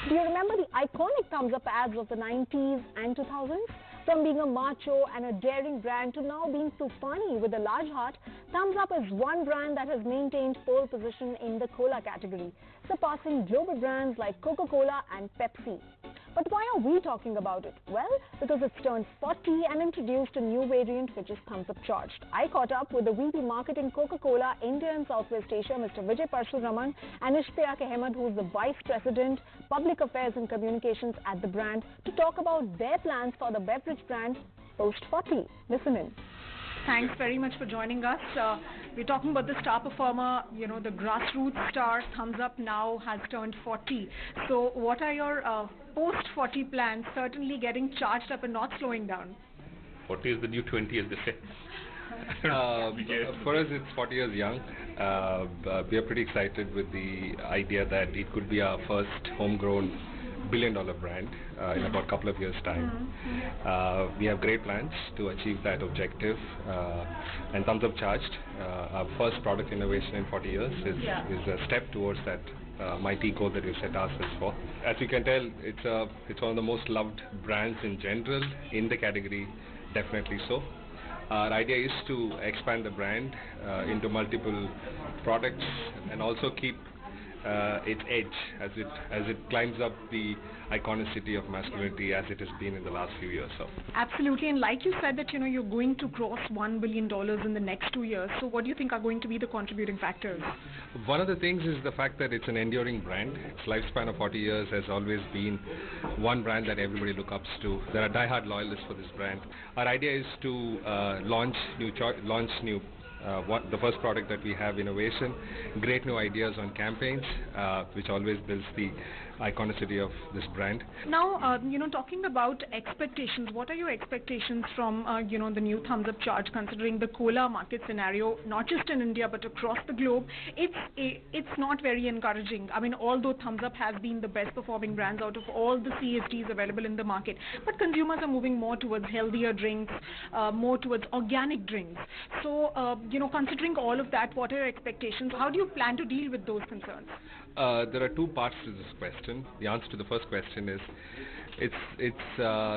Do you remember the iconic Thumbs Up ads of the 90s and 2000s? From being a macho and a daring brand to now being so funny with a large heart, Thumbs Up is one brand that has maintained pole position in the cola category, surpassing global brands like Coca-Cola and Pepsi. But why are we talking about it? Well, because it's turned 40 and introduced a new variant which is Thumbs Up Charged. I caught up with the VP Marketing Coca-Cola India and Southwest Asia, Mr. Vijay Parshuraman, and Ishtiaq Ahmed, who is the Vice President, Public Affairs and Communications at the brand, to talk about their plans for the beverage brand post-40. Listen in. Thanks very much for joining us. We're talking about the star performer, the grassroots star. Thumbs Up now has turned 40. So what are your post-40 plans? Certainly getting charged up and not slowing down. 40 is the new 20, as they say. For us, it's 40 years young. We are pretty excited with the idea that it could be our first homegrown billion-dollar brand in about a couple of years' time. We have great plans to achieve that objective, and Thumbs Up Charged, our first product innovation in 40 years, is a step towards that mighty goal that we've set ourselves for. As you can tell, it's one of the most loved brands in general in the category, definitely so. Our idea is to expand the brand into multiple products and also keep its edge as it climbs up the iconicity of masculinity as it has been in the last few years. So. Absolutely, and like you said that you're going to cross $1 billion in the next 2 years. So what do you think are going to be the contributing factors? One of the things is the fact that it's an enduring brand. Its lifespan of 40 years has always been one brand that everybody looks up to. There are die-hard loyalists for this brand. Our idea is to launch the first product that we have, innovation, great new ideas on campaigns, which always builds the iconicity of this brand. Now, talking about expectations, what are your expectations from, the new Thumbs Up Charge, considering the cola market scenario, not just in India but across the globe? It's not very encouraging. I mean, although Thumbs Up has been the best performing brands out of all the CSDs available in the market, but consumers are moving more towards healthier drinks, more towards organic drinks. So, considering all of that, what are your expectations? How do you plan to deal with those concerns? There are two parts to this question. The answer to the first question is,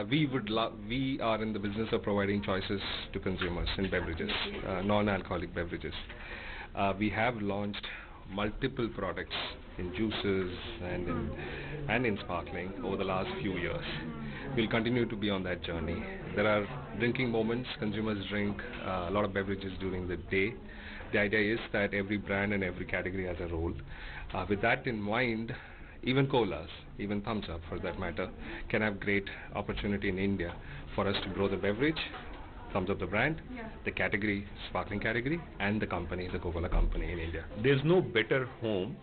we are in the business of providing choices to consumers in beverages, non-alcoholic beverages. We have launched multiple products in juices and in sparkling over the last few years. We'll continue to be on that journey. There are drinking moments. Consumers drink a lot of beverages during the day. The idea is that every brand and every category has a role. With that in mind, even colas, even Thumbs Up for that matter, can have great opportunity in India for us to grow the beverage, Thumbs Up the brand, the category, sparkling category, and the company, the Coca-Cola company in India. There's no better home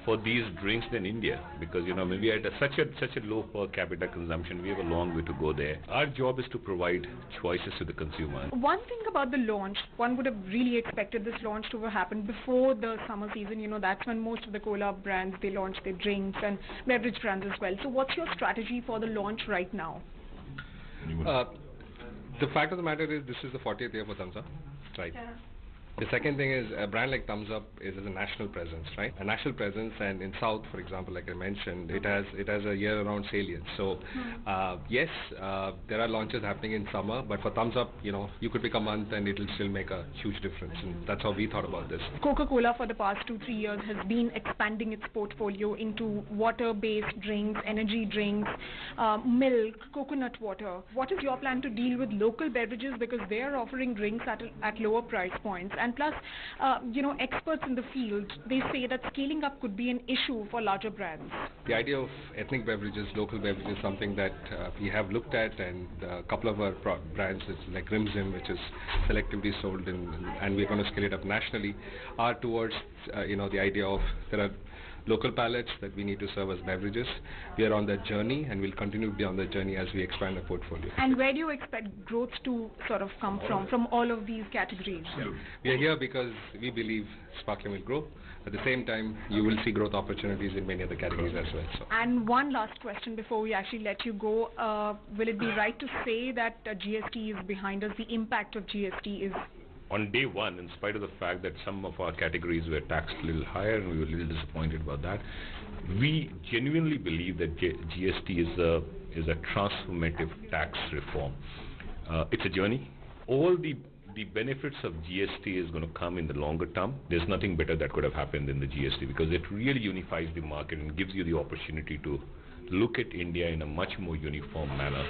for these drinks than India, because maybe at such a low per capita consumption, we have a long way to go there. Our job is to provide choices to the consumer. One thing about the launch, one would have really expected this launch to have happened before the summer season. That's when most of the cola brands, they launch their drinks, and beverage brands as well. So what's your strategy for the launch right now? The fact of the matter is, this is the 40th year for Thumbs Up, right? Yeah. The second thing is, a brand like Thumbs Up is a national presence, right? A national presence, and in South, for example, like I mentioned, it has a year-round salience. So, yes, there are launches happening in summer, but for Thumbs Up, you could pick a month and it will still make a huge difference. And that's how we thought about this. Coca-Cola for the past 2-3 years has been expanding its portfolio into water-based drinks, energy drinks, milk, coconut water. What is your plan to deal with local beverages, because they are offering drinks at lower price points? And plus, experts in the field, they say that scaling up could be an issue for larger brands. The idea of ethnic beverages, local beverages, is something that we have looked at, and a couple of our brands, like Rimzim, which is selectively sold and we're going to scale it up nationally, are towards the idea of there are local palates that we need to serve as beverages. We are on that journey, and we'll continue to be on that journey as we expand the portfolio. And where do you expect growth to sort of come from all of these categories? We are here because we believe sparkling will grow. At the same time, you will see growth opportunities in many other categories as well. So. And one last question before we actually let you go. Will it be right to say that GST is behind us? The impact of GST is... On day one, in spite of the fact that some of our categories were taxed a little higher, and we were a little disappointed about that, We genuinely believe that GST is a transformative tax reform. It's a journey. All the benefits of GST is going to come in the longer term. There's nothing better that could have happened in the GST because it really unifies the market and gives you the opportunity to look at India in a much more uniform manner.